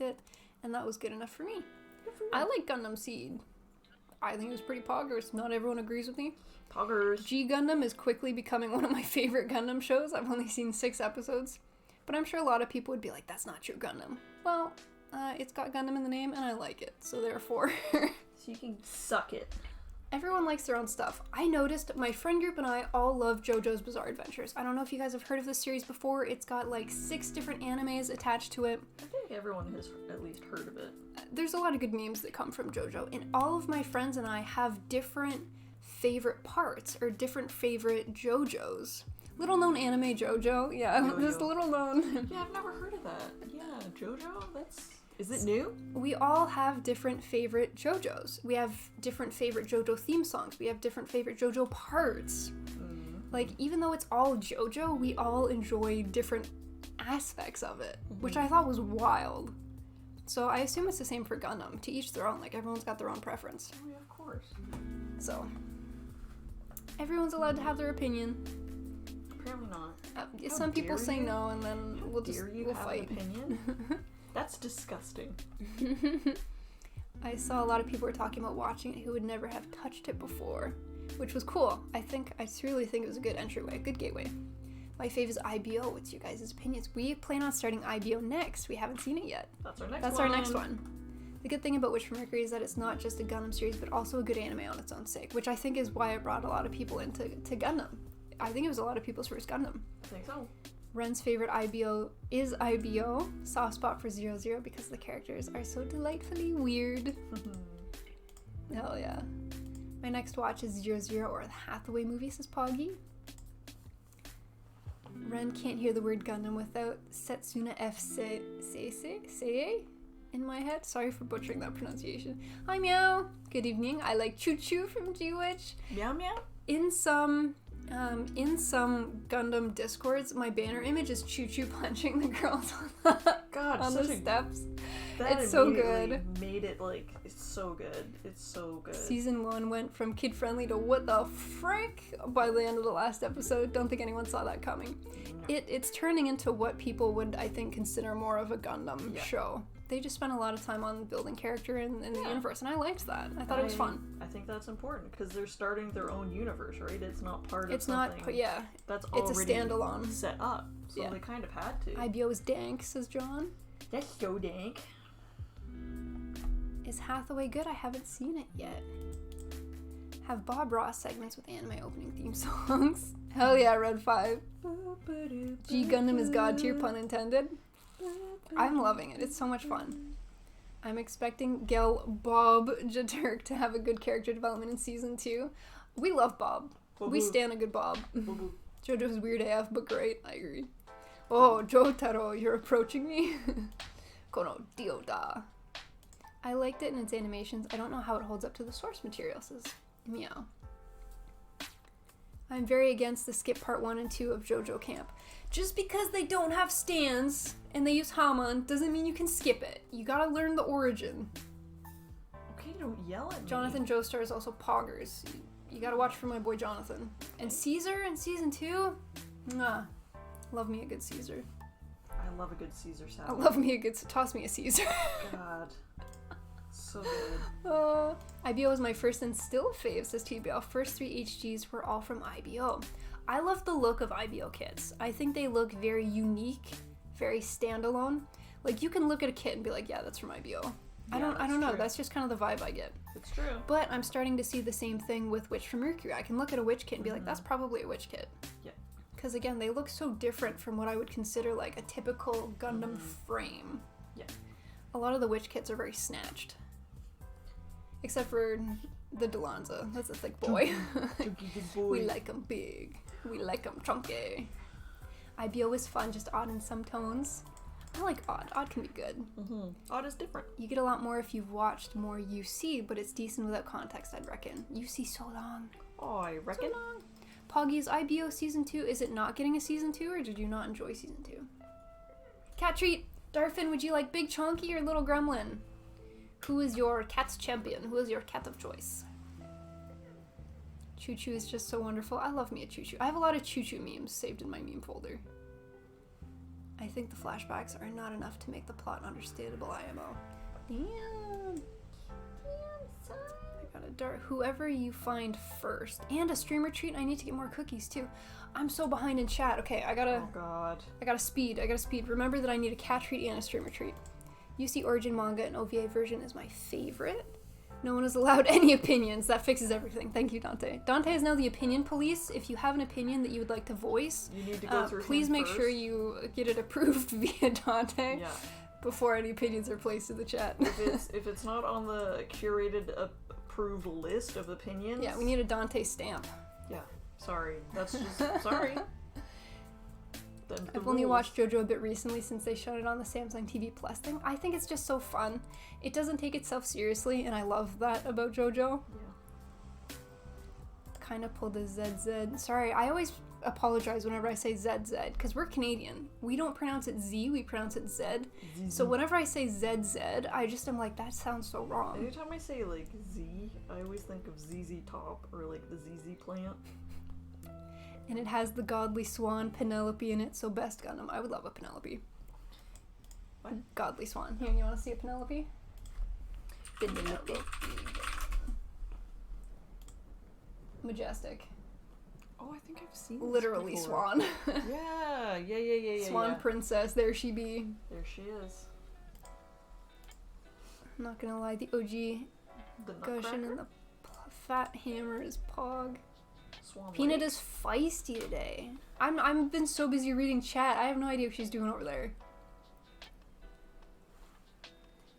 it, and that was good enough for me. I like Gundam Seed. I think it was pretty poggers. Not everyone agrees with me. Poggers. G Gundam is quickly becoming one of my favorite Gundam shows. I've only seen 6 episodes, but I'm sure a lot of people would be like, that's not true Gundam. Well, it's got Gundam in the name, and I like it, so therefore... So you can suck it. Everyone likes their own stuff. I noticed my friend group and I all love JoJo's Bizarre Adventures. I don't know if you guys have heard of this series before. It's got like 6 different animes attached to it. I think everyone has at least heard of it. There's a lot of good memes that come from JoJo, and all of my friends and I have different favorite parts or different favorite JoJos. Little known anime JoJo, yeah, this little known. Yeah, I've never heard of that. Yeah, JoJo, is it new? We all have different favorite JoJos. We have different favorite JoJo theme songs. We have different favorite JoJo parts. Like, even though it's all JoJo, we all enjoy different aspects of it, which I thought was wild. So I assume it's the same for Gundam. To each their own. Like, everyone's got their own preference. Oh, yeah, of course. So, everyone's allowed to have their opinion. Apparently not. Some people say no, and then we'll fight. An opinion? That's disgusting. I saw a lot of people were talking about watching it who would never have touched it before, which was cool. I truly think it was a good entryway, a good gateway. My fave is IBO. What's your guys' opinions? We plan on starting IBO next. We haven't seen it yet. That's our next one. The good thing about Witch from Mercury is that it's not just a Gundam series, but also a good anime on its own sake, which I think is why it brought a lot of people into Gundam. I think it was a lot of people's first Gundam. I think so. Ren's favorite IBO is IBO, soft spot for 00 because the characters are so delightfully weird. Hell yeah. My next watch is 00 or the Hathaway movie, says Poggy. Ren can't hear the word Gundam without Setsuna F. Seiei in my head. Sorry for butchering that pronunciation. Hi Meow! Good evening. I like Choo Choo from G-Witch. Meow Meow? In some Gundam discords, my banner image is Choo Choo punching the girls on the steps. It's so good. Made it like it's so good. It's so good. Season 1 went from kid friendly to what the frick by the end of the last episode. Don't think anyone saw that coming. It's turning into what people would, I think, consider more of a Gundam show. They just spent a lot of time on building character in the universe, and I liked that. I thought it was fun. I think that's important, because they're starting their own universe, right? It's not part of it's something. It's not, yeah. That's already it's a standalone. Set up, so they kind of had to. IBO is dank, says John. That's so dank. Is Hathaway good? I haven't seen it yet. Have Bob Ross segments with anime opening theme songs. Hell yeah, Red 5. G Gundam is god tier, pun intended. I'm loving it. It's so much fun. I'm expecting Gel Bob Jaturk to have a good character development in season 2. We love Bob. We stan a good Bob. JoJo's weird AF, but great. I agree. Oh, Jotaro, you're approaching me? Kono Dioda. I liked it in its animations. I don't know how it holds up to the source material, says Meow. I'm very against the skip part 1 and 2 of JoJo Camp. Just because they don't have stands and they use Haman doesn't mean you can skip it. You gotta learn the origin. Okay, don't yell at me. Jonathan Joestar is also poggers. You gotta watch for my boy Jonathan. And Caesar in season 2? Nah. Love me a good Caesar. I love a good Caesar salad. I love me a good... Toss me a Caesar. God. So good. IBO is my first and still fave, says TBL. First 3 HGs were all from IBO. I love the look of IBO kits. I think they look very unique, very standalone. Like, you can look at a kit and be like, yeah, that's from IBO. Yeah, I don't know. That's just kind of the vibe I get. It's true. But I'm starting to see the same thing with Witch from Mercury. I can look at a witch kit and be like, that's probably a witch kit. Yeah. Because again, they look so different from what I would consider like a typical Gundam frame. Yeah. A lot of the witch kits are very snatched. Except for the Delanza. That's a thick boy. We like them big. We like them chunky. IBO is fun, just odd in some tones. I like odd. Odd can be good. Odd is different. You get a lot more if you've watched more UC, but it's decent without context, I'd reckon. UC so long. Oh, I reckon. So long. Poggy's IBO season 2. Is it not getting a season 2, or did you not enjoy season 2? Cat treat. Darfin, would you like Big Chonky or Little Gremlin? Who is your cat's champion? Who is your cat of choice? Choo Choo is just so wonderful. I love me a Choo Choo. I have a lot of Choo Choo memes saved in my meme folder. I think the flashbacks are not enough to make the plot understandable, IMO. Damn. Son. I got a dart. Whoever you find first. And a streamer treat. I need to get more cookies, too. I'm so behind in chat. Okay, I gotta... Oh, God. I gotta speed. Remember that I need a cat treat and a streamer treat. UC Origin manga and OVA version is my favorite. No one is allowed any opinions. That fixes everything. Thank you, Dante. Dante is now the opinion police. If you have an opinion that you would like to voice, you need to go through please make sure you get it approved via Dante before any opinions are placed in the chat. If it's not on the curated approved list of opinions... Yeah, we need a Dante stamp. Yeah, sorry. That's just... sorry. I've only watched JoJo a bit recently since they showed it on the Samsung TV Plus thing. I think it's just so fun. It doesn't take itself seriously, and I love that about JoJo. Yeah. Kind of pulled a ZZ. Sorry, I always apologize whenever I say ZZ, because we're Canadian. We don't pronounce it Z, we pronounce it Z. So whenever I say ZZ, I just am like, that sounds so wrong. Anytime I say, like, Z, I always think of ZZ Top, or, like, the ZZ Plant. And it has the godly swan Penelope in it, so best Gundam. I would love a Penelope. What? Godly swan. Here, you want to see a Penelope? Penelope. Majestic. Oh, I think I've seen this literally before. swan. Yeah. Swan princess, there she be. There she is. I'm not gonna lie, the OG Gushin and the fat hammer is Pog. Swan Peanut Lake. is feisty today. I've been so busy reading chat, I have no idea what she's doing over there.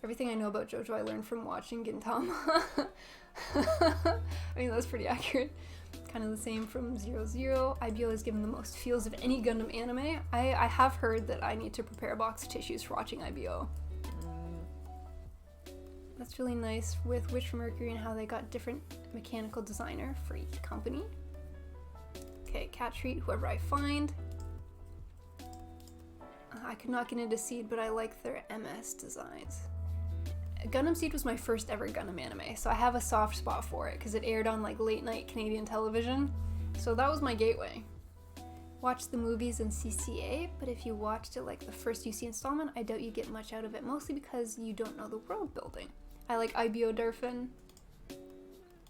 Everything I know about JoJo I learned from watching Gintama. I mean, that's pretty accurate. Kind of the same from 00. IBO is given the most feels of any Gundam anime. I have heard that I need to prepare a box of tissues for watching IBO. That's really nice with Witch from Mercury and how they got different mechanical designer for each company. Okay, cat treat, whoever I find. I could not get into Seed, but I like their MS designs. Gundam Seed was my first ever Gundam anime, so I have a soft spot for it because it aired on like late night Canadian television. So that was my gateway. Watched the movies in CCA, but if you watched it like the first UC installment, I doubt you get much out of it, mostly because you don't know the world building. I like IBO Durfin.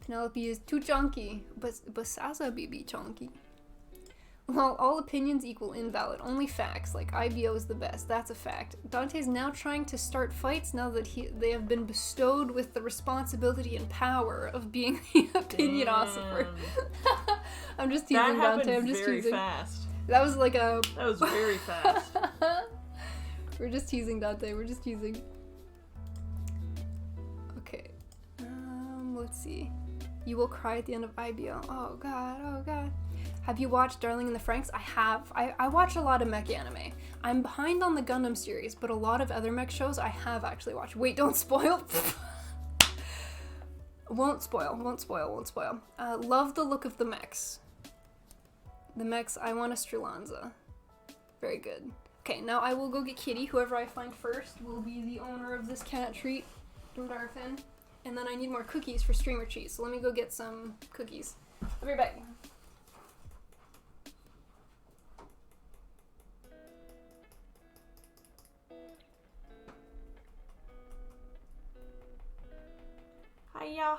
Penelope is too chunky, but Sasa be chunky. Well, all opinions equal invalid. Only facts, like IBO is the best. That's a fact. Dante's now trying to start fights now that they have been bestowed with the responsibility and power of being the opinion officer. I'm just teasing Dante. I'm just very teasing. Fast. That was like a. That was very fast. We're just teasing Dante. We're just teasing. Okay. Let's see. You will cry at the end of IBO. Oh god. Oh god. Have you watched Darling in the Franxx? I have. I watch a lot of mech anime. I'm behind on the Gundam series, but a lot of other mech shows I have actually watched. Wait, don't spoil. Won't spoil. Love the look of the mechs. The mechs, I want a Strelanza. Very good. Okay, now I will go get Kitty. Whoever I find first will be the owner of this cat treat, Darfin. And then I need more cookies for streamer cheese. So let me go get some cookies. I'll be right back.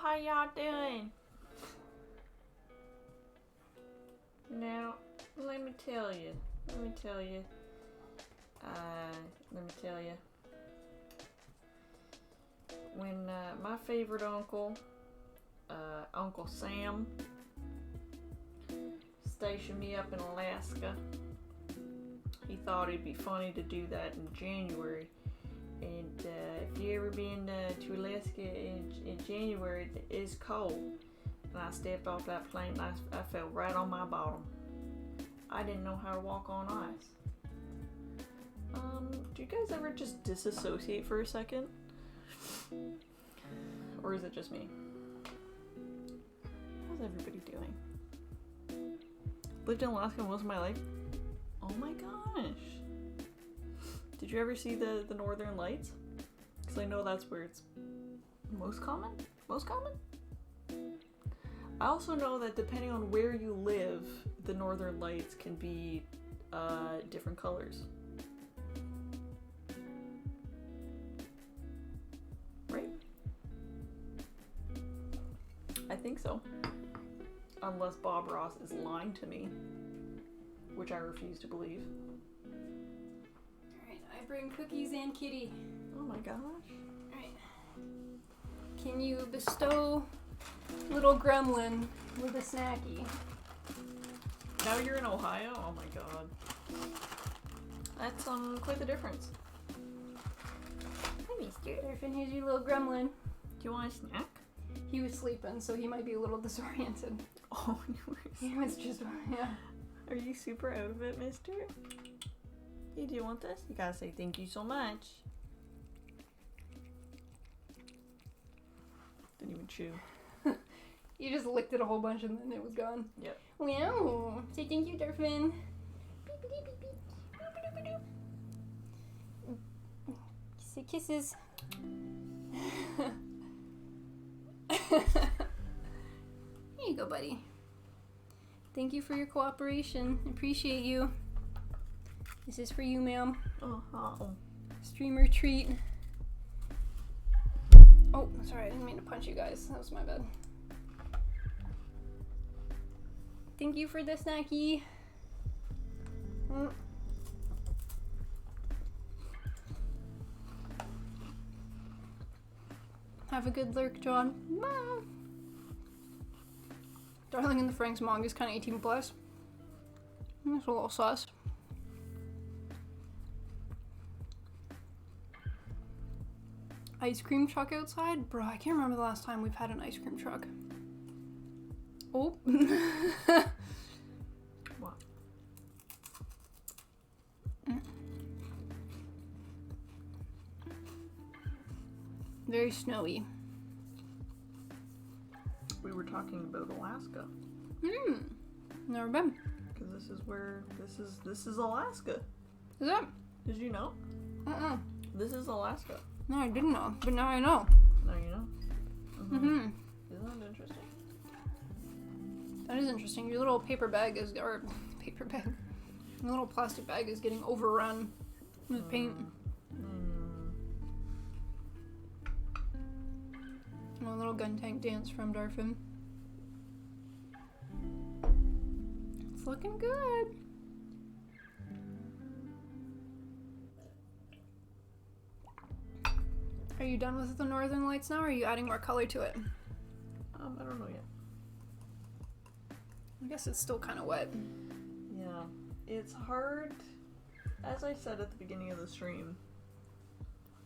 How y'all doing? Now, let me tell you. When my favorite uncle, Uncle Sam, stationed me up in Alaska, he thought it'd be funny to do that in January. And if you ever been to Alaska in January, it's cold. And I stepped off that plane and I fell right on my bottom. I didn't know how to walk on ice. Do you guys ever just disassociate for a second? Or is it just me? How's everybody doing? Lived in Alaska most of my life? Oh my gosh. Did you ever see the Northern Lights? Because I know that's where it's most common? I also know that depending on where you live, the Northern Lights can be different colors. think so. Unless Bob Ross is lying to me, which I refuse to believe. Alright, I bring cookies and kitty. Oh my gosh. Alright. Can you bestow little gremlin with a snacky? Now you're in Ohio? Oh my god. That's quite the difference. Hi, Mister. Durfin, here's your little gremlin. Do you want a snack? He was sleeping, so he might be a little disoriented. Oh, He was just, yeah. Are you super out of it, mister? Hey, do you want this? You gotta say thank you so much. Didn't even chew. You just licked it a whole bunch and then it was gone. Yep. Wow. Say thank you, Durfin. Say kisses. Here you go, buddy. Thank you for your cooperation. Appreciate you. This is for you, ma'am. Oh. Streamer treat. Oh, sorry, I didn't mean to punch you guys. That was my bad. Thank you for the snacky. Have a good lurk, John. Bye. Darling in the Franxx manga is kind of 18 plus. That's a little sus. Ice cream truck outside? Bro, I can't remember the last time we've had an ice cream truck. Oh. What? Very snowy. We were talking about Alaska. Never been. Because this is Alaska. Is it? Did you know? This is Alaska. No, I didn't know, but now I know. Now you know. Mm-hmm. Isn't that interesting? That is interesting. Your little paper bag is, or paper bag, your little plastic bag is getting overrun with paint. A little gun tank dance from Darfin. It's looking good. Are you done with the Northern Lights now, or are you adding more color to it? I don't know yet. I guess it's still kind of wet. Yeah, it's hard. As I said at the beginning of the stream,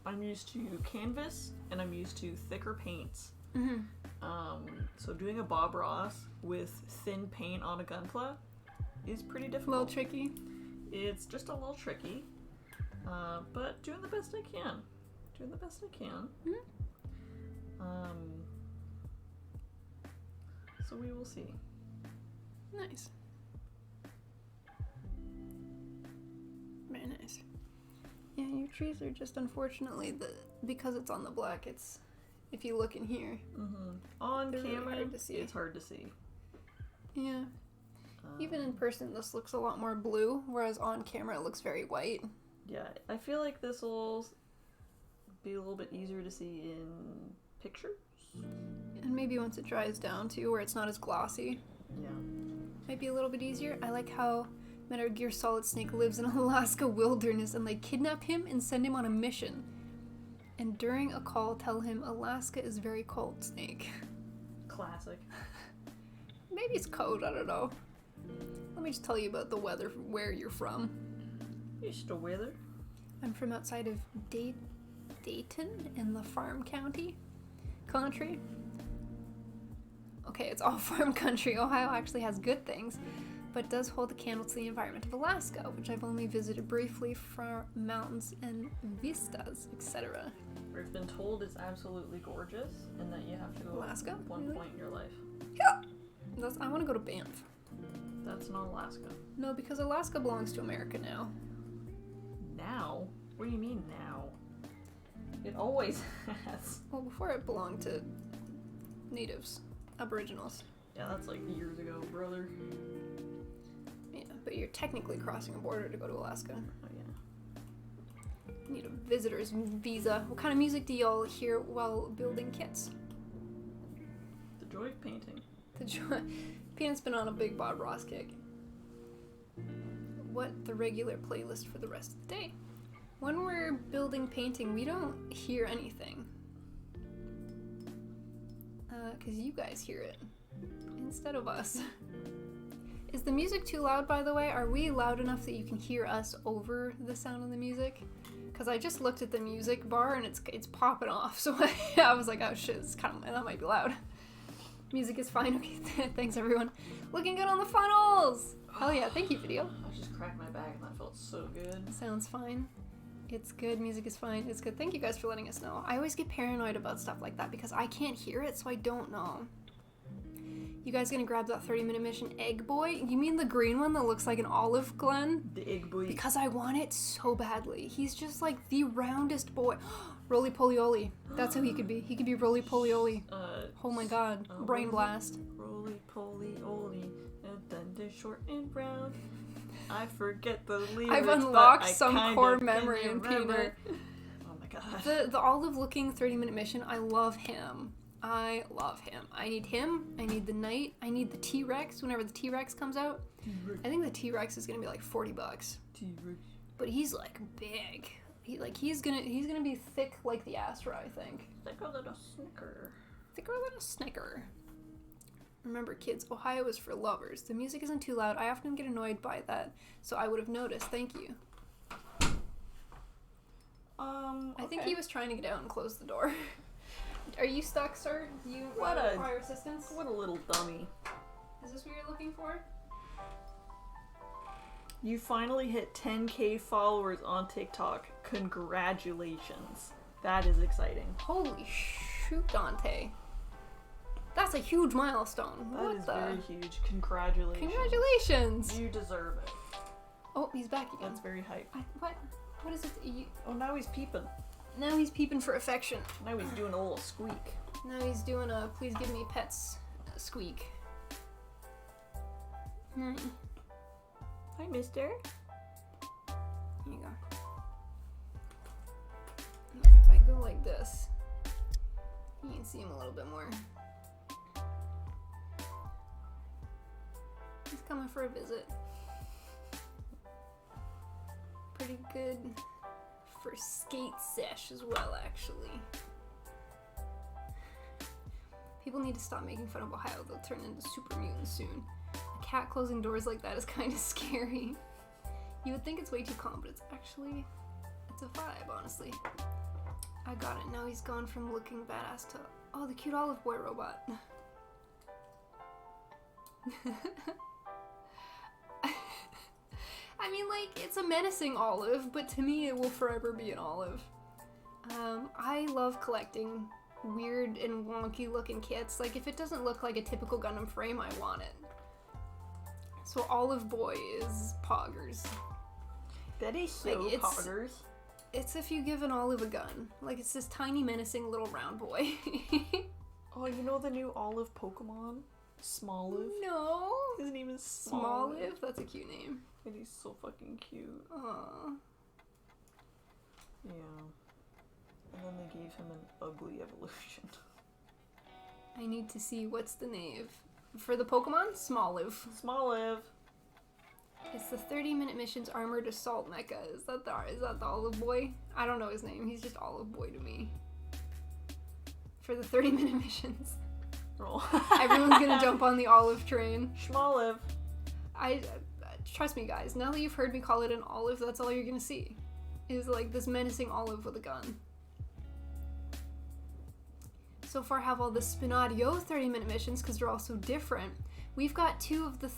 I'm used to canvas and I'm used to thicker paints. So doing a Bob Ross with thin paint on a gunpla is pretty difficult. A little tricky. It's just a little tricky, but doing the best I can. So we will see. Nice. Very nice. Yeah, your trees are just unfortunately because it's on the black. It's if you look in here. On They're really camera, hard to see. it's hard to see. Yeah. Even in person, this looks a lot more blue, whereas on camera it looks very white. Yeah, I feel like this will be a little bit easier to see in pictures. And maybe once it dries down too, where it's not as glossy. Yeah. Might be a little bit easier. I like how Metal Gear Solid Snake lives in Alaska wilderness and they kidnap him and send him on a mission. And during a call tell him Alaska is very cold, Snake. Classic. Maybe it's code, I don't know. Let me just tell you about the weather where you're from. It's the weather. I'm from outside of Dayton in the farm country. Okay, it's all farm country. Ohio actually has good things, but does hold a candle to the environment of Alaska, which I've only visited briefly for mountains and vistas, etc. I've been told it's absolutely gorgeous and that you have to go Alaska? at one point in your life. Yeah! I want to go to Banff. That's not Alaska. No, because Alaska belongs to America now. Now? What do you mean now? It always has. Well, before it belonged to natives, aboriginals. Yeah, that's like years ago, brother. Yeah, but you're technically crossing a border to go to Alaska. Oh yeah. You need a visitor's visa. What kind of music do y'all hear while building kits? The joy of painting. Peanut's been on a big Bob Ross kick. What the regular playlist for the rest of the day? When we're building painting, we don't hear anything. Because you guys hear it instead of us. Is the music too loud, by the way? Are we loud enough that you can hear us over the sound of the music? Because I just looked at the music bar and it's popping off, so I was like, oh shit, it's that might be loud. Music is fine. Okay, thanks everyone. Looking good on the funnels! Hell yeah, thank you, video. I just cracked my back and that felt so good. Sounds fine. It's good, music is fine, it's good. Thank you guys for letting us know. I always get paranoid about stuff like that because I can't hear it, so I don't know. You guys gonna grab that 30-minute mission Egg Boy? You mean the green one that looks like an olive, Glenn? The Egg Boy. Because I want it so badly. He's just like the roundest boy. Roly Poly Oly. That's how he could be. He could be Roly Poly Oly. Oh my god. Brain blast. Roly Poly Oly. And then they're short and brown. I forget the lyrics. I've unlocked some core memory in Peanut. Oh my god. The olive-looking 30-minute mission, I love him. I love him. I need him. I need the knight. I need the T-Rex whenever the T-Rex comes out. T-Rex. I think the T-Rex is gonna be like $40. T-Rex. But he's like big. He's gonna be thick like the Astra, I think. Thicker than a Snicker. Thicker than a Snicker. Remember, kids, Ohio is for lovers. The music isn't too loud. I often get annoyed by that, so I would have noticed. Thank you. I think he was trying to get out and close the door. Are you stuck, sir? Do you require assistance? What a little dummy. Is this what you're looking for? You finally hit 10K followers on TikTok. Congratulations. That is exciting. Holy shoot, Dante. That's a huge milestone. That is very huge. Congratulations. Congratulations. You deserve it. Oh, he's back again. That's very hype. What? What is it? Oh, now he's peeping. Now he's peeping for affection. Now he's doing a little squeak. Now he's doing a please give me pets squeak. Hi, mister. Here you go. If I go like this, you can see him a little bit more. He's coming for a visit. Pretty good for skate sesh as well, actually. People need to stop making fun of Ohio. They'll turn into super mutants soon. A cat closing doors like that is kind of scary. You would think it's way too calm, but it's a vibe, honestly. I got it. Now he's gone from looking badass to, oh, the cute olive boy robot. I mean, like, it's a menacing olive, but to me it will forever be an olive. I love collecting weird and wonky looking kits. Like, if it doesn't look like a typical Gundam frame, I want it. So Olive Boy is poggers. That is so like, poggers. It's if you give an olive a gun. Like, it's this tiny menacing little round boy. Oh, you know the new olive Pokemon? Smoliv? No. His name is Smoliv? That's a cute name. And he's so fucking cute. Aww. Yeah. And then they gave him an ugly evolution. I need to see what's the name. For the Pokemon? Smoliv. Smoliv. It's the 30-minute mission's armored assault mecha. Is that the Olive Boy? I don't know his name. He's just Olive Boy to me. For the 30-minute missions. Roll. Everyone's gonna jump on the olive train. Smoliv. Trust me, guys. Now that you've heard me call it an olive, that's all you're gonna see. Is like this menacing olive with a gun. So far, I have all the Spinadio 30-minute missions because they're all so different. We've got two of the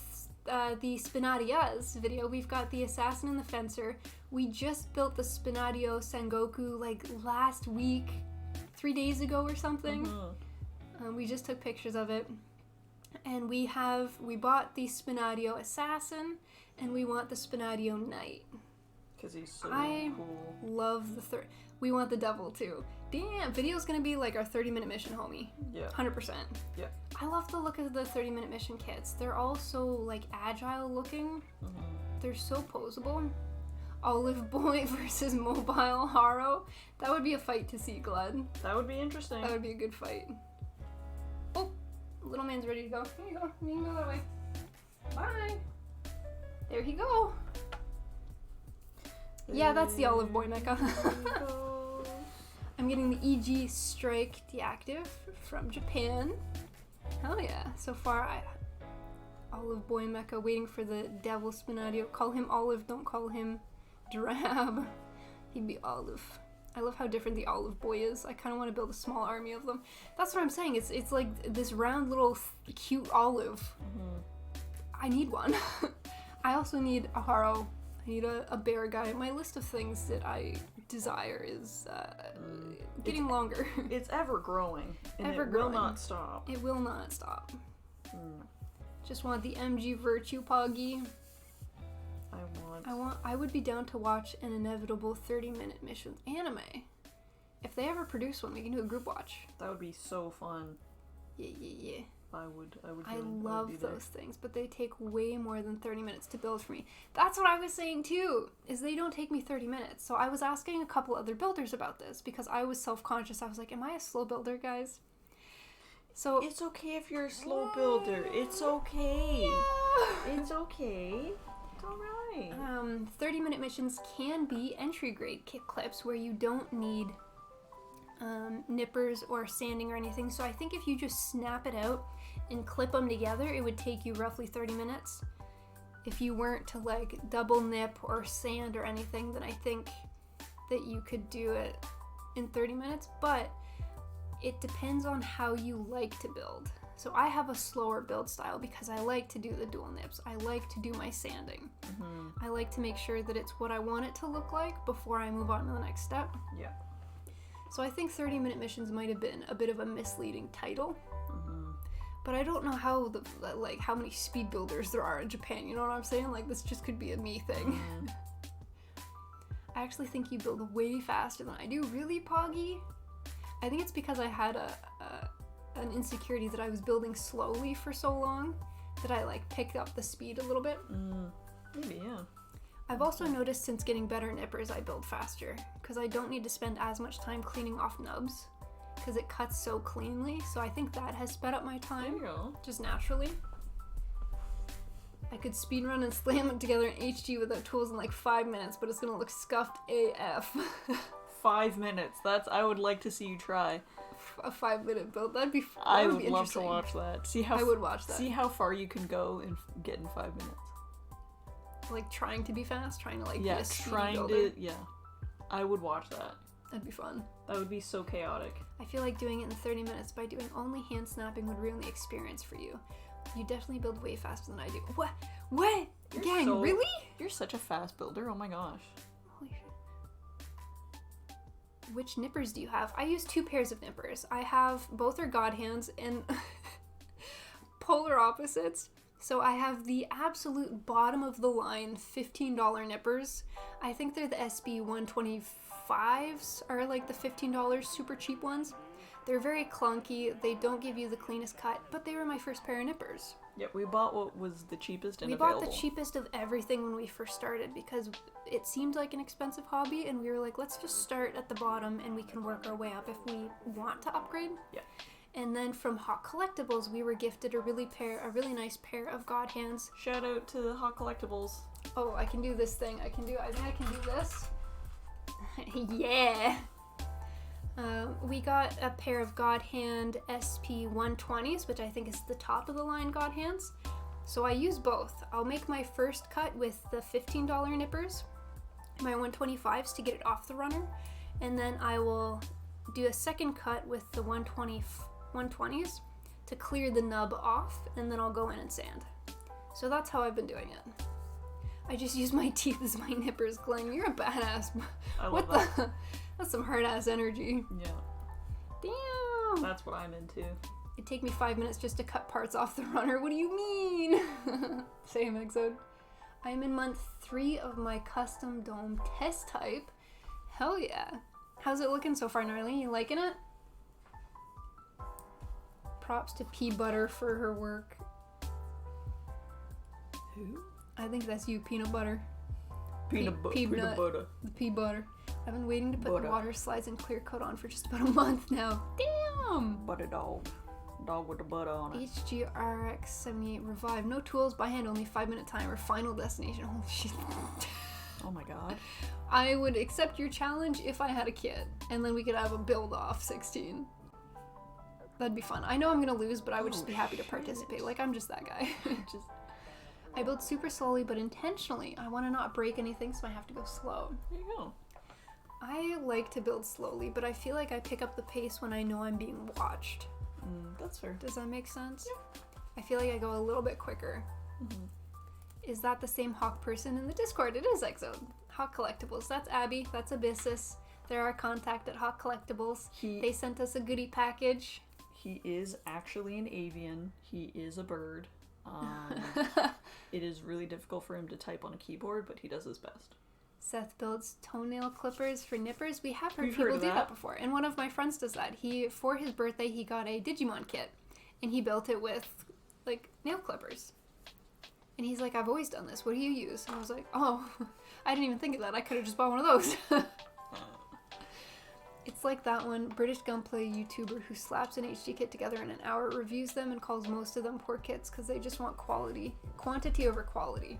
Spinadias video. We've got the Assassin and the Fencer. We just built the Spinadio Sengoku like last week, 3 days ago or something. We just took pictures of it. And we bought the Spinadio Assassin, and we want the Spinadio Knight. Because he's so cool. Love we want the Devil too. Damn, video's gonna be like our 30-minute mission, homie. Yeah. 100%. Yeah. I love the look of the 30-minute mission kits. They're all so like agile looking. They're so posable. Olive Boy versus Mobile Haro. That would be a fight to see, Glenn. That would be interesting. That would be a good fight. Oh, Little man's ready to go. Here you go. You can go that way. Bye. There he go. Yeah, that's the olive boy mecha. I'm getting the EG Strike Deactive from Japan. Hell yeah. So far, Olive Boy Mecha, waiting for the Devil Spinadio. Call him Olive, don't call him Drab. He'd be Olive. I love how different the Olive Boy is. I kind of want to build a small army of them. That's what I'm saying. It's like this round little cute olive. Mm-hmm. I need one. I also need a Haro. I need a bear guy. My list of things that I desire is getting longer. It's ever growing. And it will not stop. It will not stop. Just want the MG Virtue Poggy. I would be down to watch an inevitable 30-minute mission anime. If they ever produce one, we can do a group watch. That would be so fun. Yeah. I love those things, but they take way more than 30 minutes to build for me. That's what I was saying too, is they don't take me 30 minutes. So I was asking a couple other builders about this because I was self-conscious. I was like, am I a slow builder, guys? So it's okay if you're a slow builder. It's okay. Yeah. It's okay. It's alright. 30-minute missions can be entry grade kit clips where you don't need nippers or sanding or anything. So I think if you just snap it out and clip them together, it would take you roughly 30 minutes. If you weren't to like double nip or sand or anything, then I think that you could do it in 30 minutes, but it depends on how you like to build. So I have a slower build style because I like to do the dual nips. I like to do my sanding. Mm-hmm. I like to make sure that it's what I want it to look like before I move on to the next step. Yeah. So I think 30-minute missions might have been a bit of a misleading title. Mm-hmm. But I don't know how how many speed builders there are in Japan. You know what I'm saying? Like, this just could be a me thing. Mm-hmm. I actually think you build way faster than I do. Really, Poggy? I think it's because I had an insecurity that I was building slowly for so long that I like picked up the speed a little bit. Maybe, yeah. I've also noticed since getting better nippers, I build faster because I don't need to spend as much time cleaning off nubs because it cuts so cleanly. So I think that has sped up my time. There you go. Just naturally. I could speedrun and slam it together in HG without tools in like 5 minutes, but it's gonna look scuffed AF. 5 minutes. I would like to see you try. A 5-minute build. That'd be fun. I would love to watch that. I would watch that. See how far you can go and get in 5 minutes. Like trying to be fast, trying to be a speedy builder. I would watch that. That'd be fun. That would be so chaotic. I feel like doing it in 30 minutes by doing only hand snapping would ruin the experience for you. You definitely build way faster than I do. What? Gang, really? You're such a fast builder. Oh my gosh. Holy shit. Which nippers do you have? I use 2 pairs of nippers. I have both are God hands and polar opposites. So I have the absolute bottom of the line $15 nippers. I think they're the SB 125s are like the $15 super cheap ones. They're very clunky. They don't give you the cleanest cut, but they were my first pair of nippers. Yeah, we bought what was the cheapest and available. We bought the cheapest of everything when we first started because it seemed like an expensive hobby, and we were like, let's just start at the bottom and we can work our way up if we want to upgrade. Yeah. And then from Hot Collectibles, we were gifted a really nice pair of God hands. Shout out to the Hot Collectibles. Oh, I can do this thing. I think I can do this. Yeah. We got a pair of God Hand SP 120s, which I think is the top of the line God Hands. So I use both. I'll make my first cut with the $15 nippers, my 125s to get it off the runner, and then I will do a second cut with the 120s to clear the nub off, and then I'll go in and sand. So that's how I've been doing it. I just use my teeth as my nippers. Glenn, you're a badass. I love that. That's some hard-ass energy. Yeah. Damn. That's what I'm into. It'd take me 5 minutes just to cut parts off the runner. What do you mean? Same episode. I'm in month 3 of my custom dome test type. Hell yeah. How's it looking so far, Gnarly? You liking it? Props to Pea Butter for her work. Who? I think that's you, Peanut Butter. Peanut butter. The pea butter. I've been waiting to put the water slides and clear coat on for just about a month now. Damn! Butter dog. Dog with the butter on it. HGRX78 Revive. No tools, by hand only, 5-minute timer, final destination. Holy shit. Oh my god. I would accept your challenge if I had a kit, and then we could have a build off 16. That'd be fun. I know I'm gonna lose, but I would just be happy to participate. Like, I'm just that guy. I build super slowly, but intentionally. I want to not break anything, so I have to go slow. There you go. I like to build slowly, but I feel like I pick up the pace when I know I'm being watched. That's fair. Does that make sense? Yeah. I feel like I go a little bit quicker. Mm-hmm. Is that the same Hawk person in the Discord? It is, Exo. Hawk Collectibles. That's Abby. That's Abyssus. They're our contact at Hawk Collectibles. They sent us a goodie package. He is actually an avian. He is a bird. It is really difficult for him to type on a keyboard, but he does his best. Seth builds toenail clippers for nippers. We have heard people do that before, and one of my friends does that. For his birthday, he got a Digimon kit, and he built it with, like, nail clippers. And he's like, I've always done this. What do you use? And I was like, oh, I didn't even think of that. I could have just bought one of those. It's like that one British gunplay YouTuber who slaps an HD kit together in an hour, reviews them, and calls most of them poor kits because they just want quantity over quality.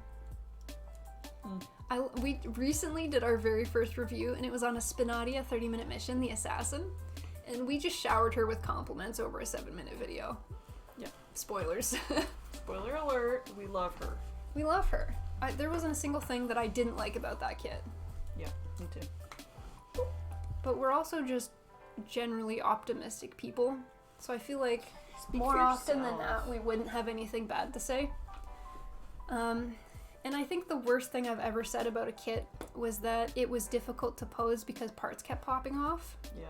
We recently did our very first review, and it was on a Spinadia 30-minute mission, the Assassin, and we just showered her with compliments over a 7-minute video. Yeah. Spoilers. Spoiler alert, we love her. We love her. There wasn't a single thing that I didn't like about that kit. Yeah, me too. But we're also just generally optimistic people, so I feel like Speak more for often than yourself. not we wouldn't have anything bad to say. And I think the worst thing I've ever said about a kit was that it was difficult to pose because parts kept popping off. Yeah.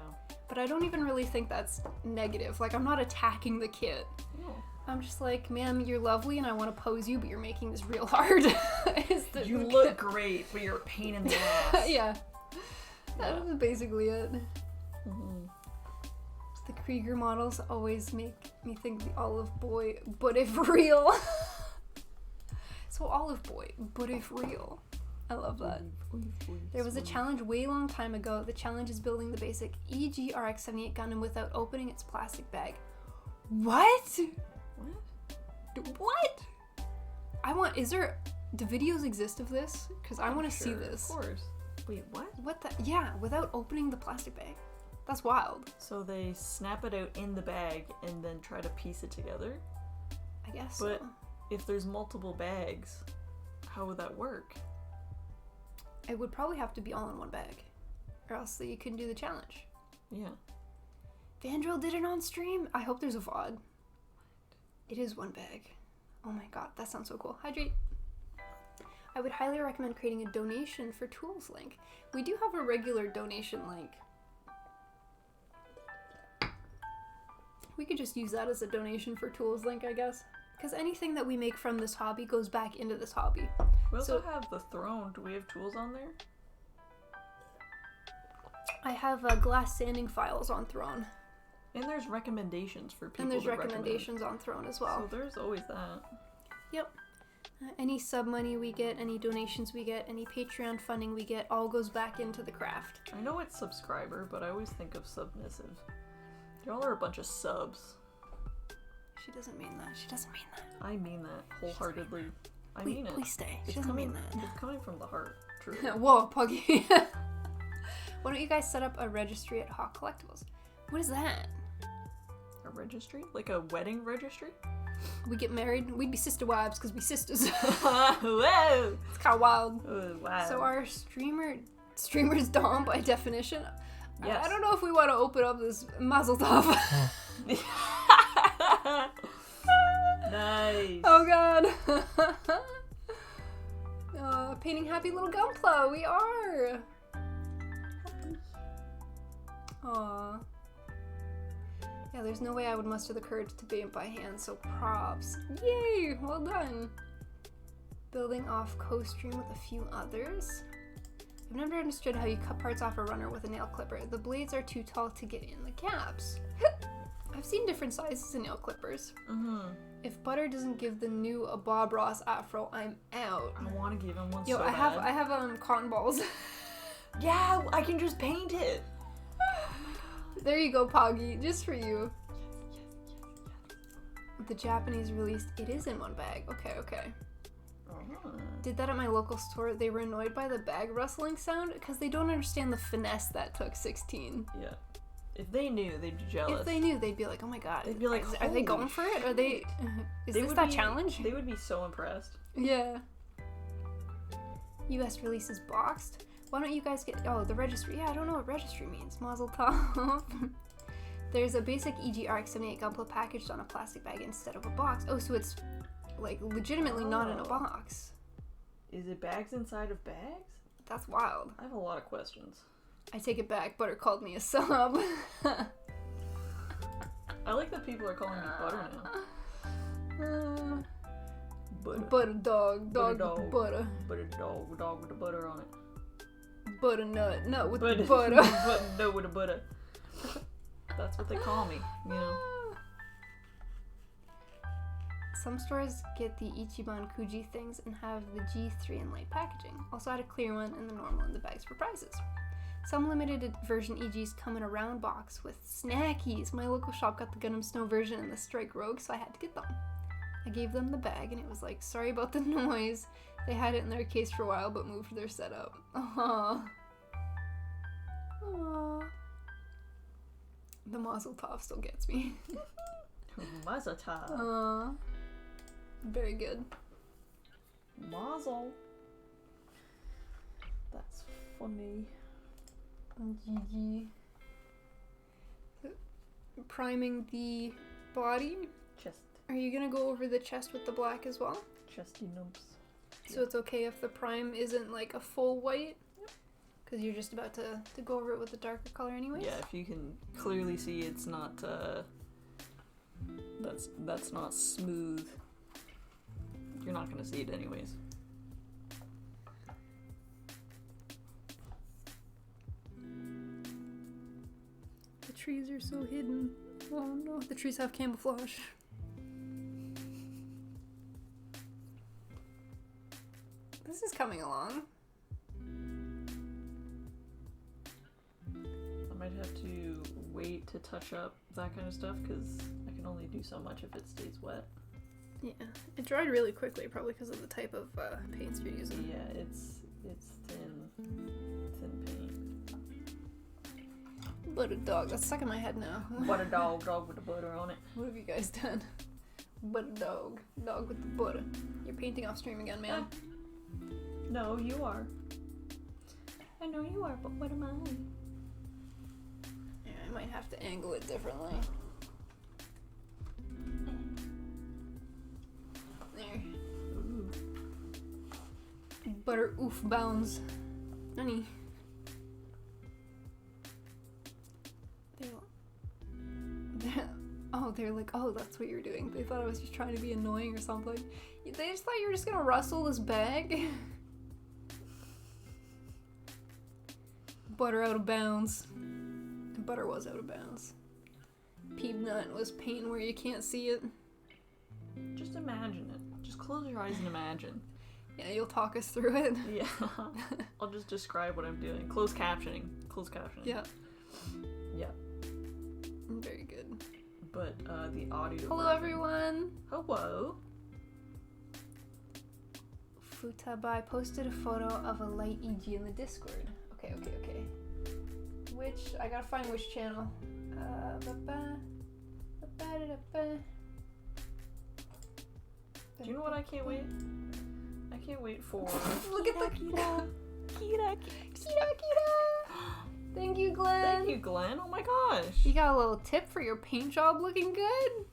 But I don't even really think that's negative. Like, I'm not attacking the kit. No. I'm just like, ma'am, you're lovely and I want to pose you, but you're making this real hard. You look great, but you're a pain in the ass. Yeah. That was basically it. Mm-hmm. The Krieger models always make me think the Olive Boy, but if real. So Olive Boy, but if real. I love that. There was a challenge way long time ago. The challenge is building the basic EGRX78 Gundam without opening its plastic bag. What? What? Do videos exist of this? Because I want to see this. Of course. Wait, what? What the? Yeah, without opening the plastic bag. That's wild. So they snap it out in the bag and then try to piece it together? I guess But so. if there's multiple bags, how would that work? It would probably have to be all in one bag. Or else you couldn't do the challenge. Yeah. Vandril did it on stream. I hope there's a VOD. It is one bag. Oh my god, that sounds so cool. Hydrate. I would highly recommend creating a donation for tools link. We do have a regular donation link. We could just use that as a donation for tools link, I guess. Because anything that we make from this hobby goes back into this hobby. We also have the throne. Do we have tools on there? I have glass sanding files on Throne. And there's recommendations for people. And there's to recommendations on Throne as well. So there's always that. Yep. Any sub money we get, any donations we get, any Patreon funding we get, all goes back into the craft. I know it's subscriber, but I always think of submissive. Y'all are a bunch of subs. She doesn't mean that. She doesn't mean that. I mean that wholeheartedly. I mean it. Please stay. She It's doesn't coming, mean that. It's coming from the heart. Truly. Whoa, Puggy. Why don't you guys set up a registry at Hawk Collectibles? What is that? A registry? Like a wedding registry? We get married, we'd be sister wives because we sisters. Whoa! It's kind of wild. Oh, wow. So our streamer's Dom by definition. Yes. I don't know if we want to open up this Mazel Tov. Nice. Oh god. Painting happy little Gunpla. We are. Aww. Yeah, there's no way I would muster the courage to paint by hand, so props. Yay! Well done. Building off co-stream with a few others. I've never understood how you cut parts off a runner with a nail clipper. The blades are too tall to get in the gaps. I've seen different sizes of nail clippers. Mm-hmm. If Butter doesn't give the new a Bob Ross afro, I'm out. I want to give him one Yo, so I bad. have cotton balls. Yeah, I can just paint it. There you go, Poggy, just for you. The Japanese released it is in one bag. Okay. Uh-huh. Did that at my local store. They were annoyed by the bag rustling sound because they don't understand the finesse that took 16. Yeah. If they knew, they'd be jealous. If they knew, they'd be like, oh my god. They'd be like, are they "Holy going for it? Are they... Is They this would that be- challenge? They would be so impressed. Yeah. US releases boxed. Why don't you guys get... Oh, the registry. Yeah, I don't know what registry means. Mazel tov. There's a basic EGRX78 gunpla packaged on a plastic bag instead of a box. Oh, so it's, like, legitimately not in a box. Is it bags inside of bags? That's wild. I have a lot of questions. I take it back. Butter called me a sub. I like that people are calling me Butter now. Butter dog. Butter Dog dog. with the butter. Butter dog with the butter on it. Butter nut. Nut with the Butter. butter. No, with the butter. That's what they call me, you know. Some stores get the Ichiban Kuji things and have the G3 in light packaging. Also had a clear one and the normal in the bags for prizes. Some limited version EGs come in a round box with snackies. My local shop got the Gundam Snow version and the Strike Rogue, so I had to get them. I gave them the bag and it was like, sorry about the noise. They had it in their case for a while but moved their setup. Aww. Aww. The Mazel Tov still gets me. Mazel tov. Aww. Very good. Mazel. That's funny. GG. Priming the body. Chest. Are you gonna go over the chest with the black as well? Chesty nubs. So it's okay if the prime isn't like a full white? Because you're just about to go over it with a darker color anyways? Yeah, if you can clearly see it's not, that's not smooth. You're not gonna see it anyways. The trees are so hidden. Oh no, the trees have camouflage. This is coming along. I might have to wait to touch up that kind of stuff because I can only do so much if it stays wet. Yeah, it dried really quickly, probably because of the type of paints you're using. Yeah, it's thin paint. Butter dog, that's stuck in my head now. Butter dog with the butter on it. What have you guys done? Butter dog with the butter. You're painting off stream again, man. No, you are. I know you are, but what am I? Yeah, I might have to angle it differently. There. Ooh. Butter oof bounds. Nani? They're like, oh, that's what you're doing. They thought I was just trying to be annoying or something. They just thought you were just gonna rustle this bag. Butter out of bounds. Butter was out of bounds. Peep nut was painting where you can't see it. Just imagine it. Just close your eyes and imagine. Yeah, you'll talk us through it. Yeah. I'll just describe what I'm doing. Closed captioning. Yeah. Yeah. Very good. But the audio. Hello, version. everyone. Hello. Futabai posted a photo of a light EG in the Discord. Okay. Which, I gotta find which channel. Do you know what I can't wait? I can't wait for... Look at the... Kira. Thank you, Glenn. Thank you, Glenn. Oh my gosh. You got a little tip for your paint job looking good?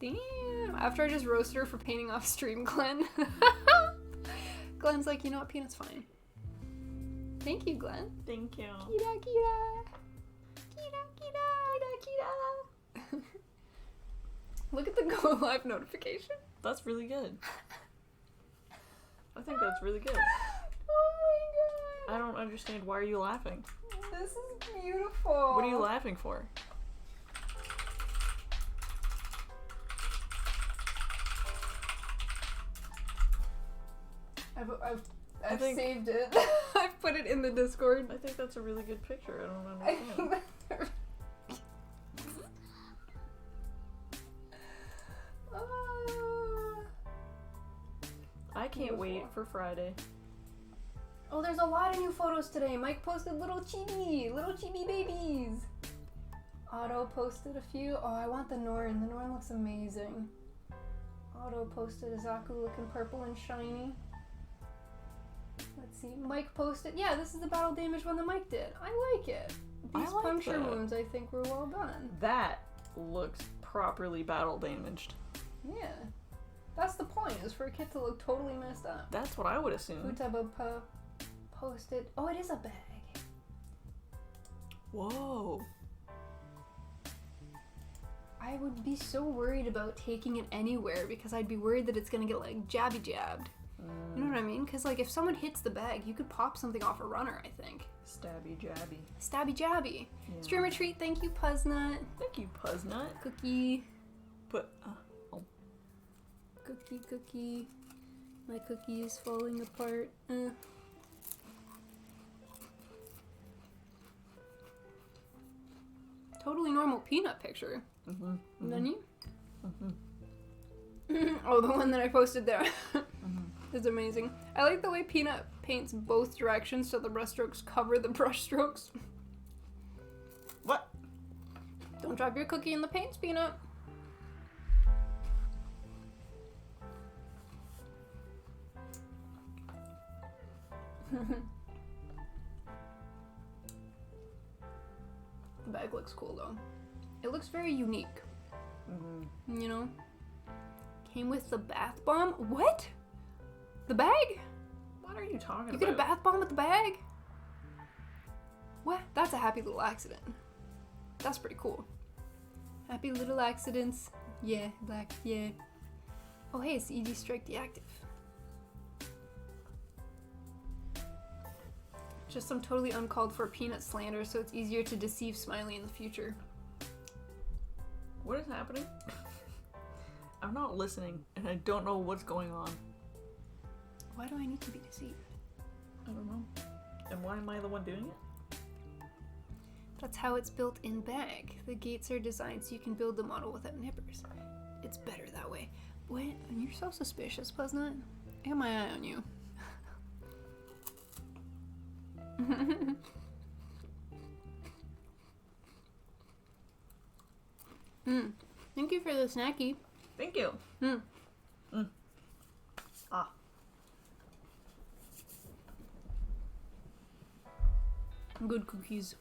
Damn. After I just roasted her for painting off stream, Glenn. Glenn's like, you know what, Peanut's fine. Thank you, Glenn. Thank you. Kira. Look at the go live notification. That's really good. I think that's really good. Oh my god. I don't understand. Why are you laughing? This is beautiful. What are you laughing for? I've saved it. I've put it in the Discord. I think that's a really good picture. I don't I understand. think that's can't wait for Friday. Oh, there's a lot of new photos today. Mike posted little chibi babies. Otto posted a few. Oh, I want the Norn. The Norn looks amazing. Otto posted a Zaku looking purple and shiny. Let's see. Mike posted. Yeah, this is the battle damage one that Mike did. I like it. These puncture wounds, I think, were well done. That looks properly battle damaged. Yeah. That's the point, is for a kit to look totally messed up. That's what I would assume. Futabapa posted. Oh, it is a bag. Whoa. I would be so worried about taking it anywhere because I'd be worried that it's gonna get like jabby jabbed. You know what I mean? Because like if someone hits the bag, you could pop something off a runner, I think. Stabby jabby. Stabby jabby. Yeah. Streamer treat, thank you, Puznut. Thank you, Puznut. Cookie. Oh. Cookie. My cookie is falling apart. Totally normal peanut picture. And then you? Oh, the one that I posted there. Is amazing. I like the way Peanut paints both directions so the brushstrokes cover the brushstrokes. What? Don't drop your cookie in the paints, Peanut. The bag looks cool though. It looks very unique. You know? Came with the bath bomb. What? The bag? What are you talking about? You get a bath bomb with the bag? What? That's a happy little accident. That's pretty cool. Happy little accidents. Yeah, black, yeah. Oh hey, it's ED Strike Deactive. Just some totally uncalled for peanut slander, so it's easier to deceive Smiley in the future. What is happening? I'm not listening, and I don't know what's going on. Why do I need to be deceived? I don't know. And why am I the one doing it? That's how it's built in bag. The gates are designed so you can build the model without nippers. It's better that way. What? You're so suspicious, Puznut. I got my eye on you. Thank you for the snacky. Thank you. Ah. Good cookies.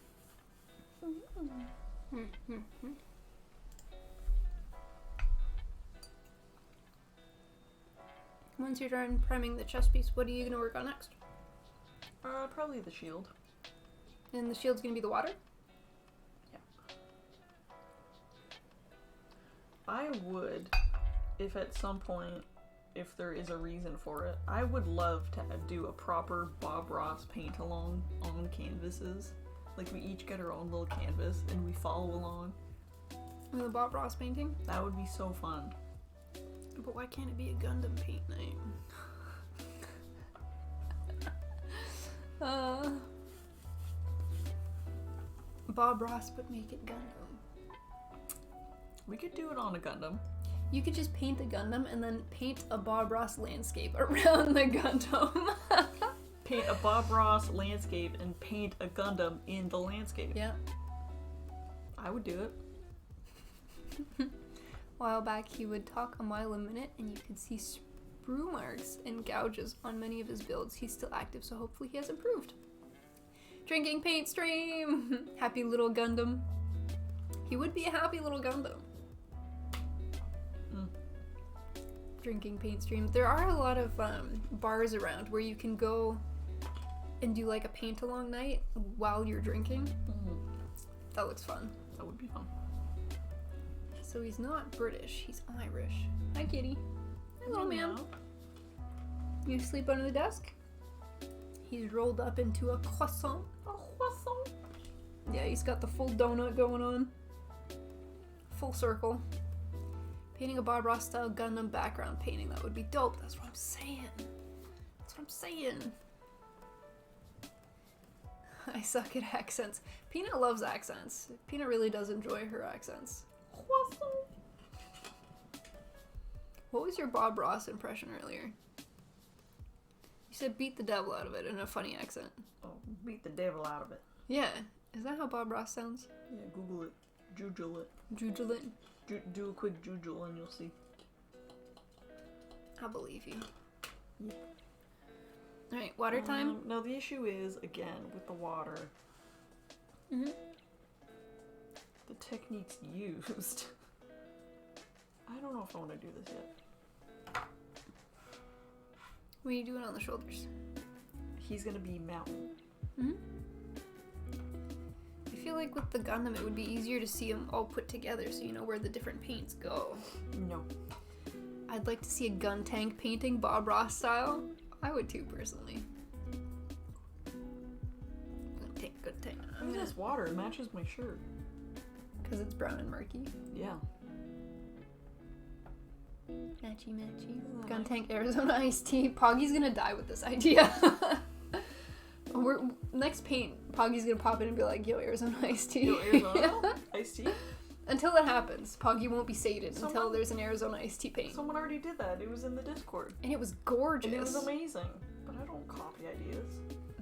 Once you're done priming the chest piece, what are you gonna work on next? Probably the shield. And the shield's gonna be the water? Yeah. I would, if at some point, if there is a reason for it, I would love to do a proper Bob Ross paint along on canvases. Like we each get our own little canvas and we follow along. With a Bob Ross painting? That would be so fun. But why can't it be a Gundam paint night? Bob Ross would make it Gundam. We could do it on a Gundam. You could just paint the Gundam and then paint a Bob Ross landscape around the Gundam. Paint a Bob Ross landscape and paint a Gundam in the landscape. Yeah. I would do it. A while back, he would talk a mile a minute and you could see sprue marks and gouges on many of his builds. He's still active, so hopefully he has improved. Drinking paint stream! Happy little Gundam. He would be a happy little Gundam. Drinking paint stream. There are a lot of bars around where you can go and do like a paint along night while you're drinking. That looks fun. That would be fun. So he's not British, he's Irish. Hi kitty. Hello ma'am. You sleep under the desk? He's rolled up into a croissant. A croissant? Yeah, he's got the full donut going on. Full circle. Painting a Bob Ross style Gundam background painting, that would be dope. That's what I'm saying. That's what I'm saying. I suck at accents. Peanut loves accents. Peanut really does enjoy her accents. What was your Bob Ross impression earlier? said beat the devil out of it in a funny accent. Oh, beat the devil out of it. Yeah. Is that how Bob Ross sounds? Yeah, Google it. Jujule it. Jujule it. Do a quick jujule and you'll see. I believe you. Yeah. Alright, water time? No, the issue is, again, with the water. Mm-hmm. The techniques used. I don't know if I want to do this yet. What are you doing on the shoulders? He's gonna be mountain. Mm-hmm. I feel like with the Gundam it would be easier to see them all put together so you know where the different paints go. No. I'd like to see a gun tank painting Bob Ross style. I would too, personally. Good tank. I'm gonna... This water matches my shirt. Because it's brown and murky. Yeah. Matchy. Gun tank Arizona iced tea. Poggy's gonna die with this idea. Next paint, Poggy's gonna pop in and be like, yo, Arizona iced tea. Yo, Arizona iced tea? Until that happens, Poggy won't be sated until there's an Arizona iced tea paint. Someone already did that. It was in the Discord. And it was gorgeous. And it was amazing. But I don't copy ideas.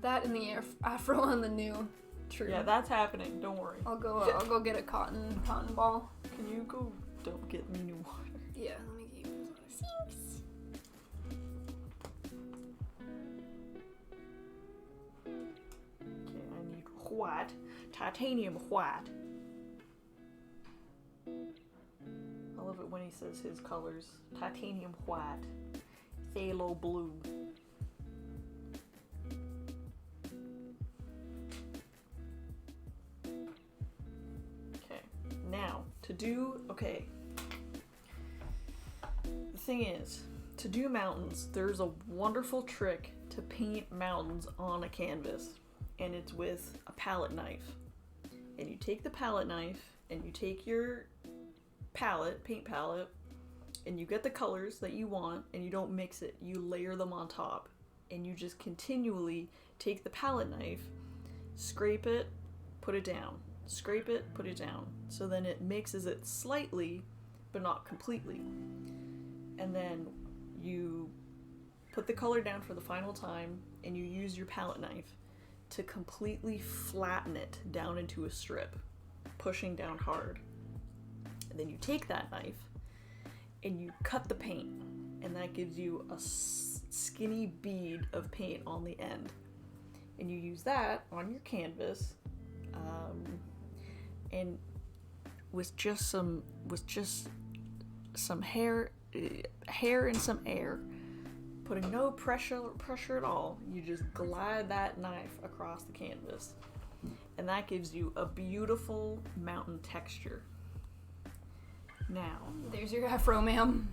That and the afro on the new. True. Yeah, that's happening. Don't worry. I'll go get a cotton ball. Can you go? Don't get me new water. Yeah, let me get you. Thanks. Okay, I need white, titanium white. I love it when he says his colors: titanium white, phthalo blue. The thing is, to do mountains, there's a wonderful trick to paint mountains on a canvas, and it's with a palette knife. And you take the palette knife, and you take your paint palette, and you get the colors that you want, and you don't mix it, you layer them on top. And you just continually take the palette knife, scrape it, put it down. Scrape it, put it down. So then it mixes it slightly, but not completely. And then you put the color down for the final time, and you use your palette knife to completely flatten it down into a strip, pushing down hard. And then you take that knife, and you cut the paint, and that gives you a skinny bead of paint on the end. And you use that on your canvas, and with just some hair and some air, putting no pressure at all, you just glide that knife across the canvas, and that gives you a beautiful mountain texture. Now, there's your afro, ma'am.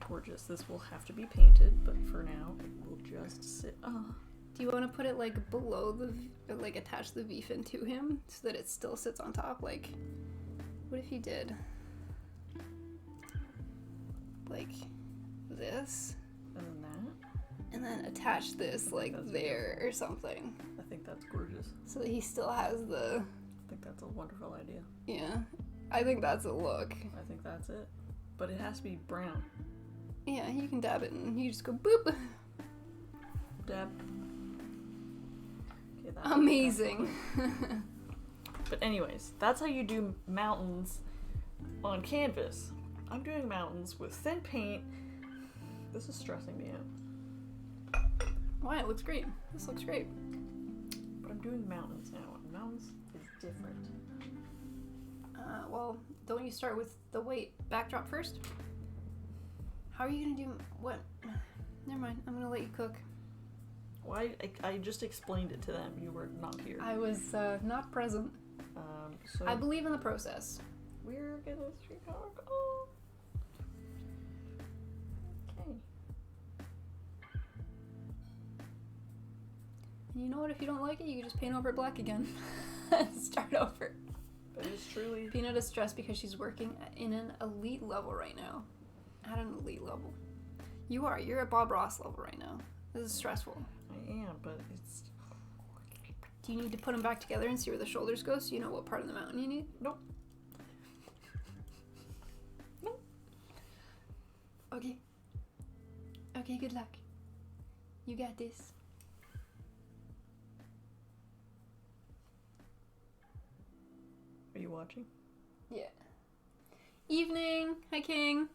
Gorgeous. This will have to be painted, but for now, it will just sit. Do you want to put it like below attach the V-fin to him so that it still sits on top? Like, what if you did like this, and then that, and then attach this like there beautiful. Or something? I think that's gorgeous. So that he still has the. I think that's a wonderful idea. Yeah, I think that's a look. I think that's it, but it has to be brown. Yeah, you can dab it and you just go boop. Dab. Amazing. But anyways, that's how you do mountains on canvas. I'm doing mountains with thin paint. This is stressing me out. Why? It looks great. This looks great. But I'm doing mountains now, and mountains is different. Well, don't you start with the white backdrop first? How are you gonna do what? Never mind. I'm gonna let you cook. Well, I just explained it to them. You were not here. I was not present. So I believe in the process. We're gonna street go. Okay. And you know what? If you don't like it, you can just paint over it black again. Start over. But it's truly. Peanut is stressed because she's working in an elite level right now. At an elite level. You are. You're at Bob Ross level right now. This is stressful. I am, but it's... Do you need to put them back together and see where the shoulders go so you know what part of the mountain you need? Nope. Nope. Okay. Okay, good luck. You got this. Are you watching? Yeah. Evening. Hi, King.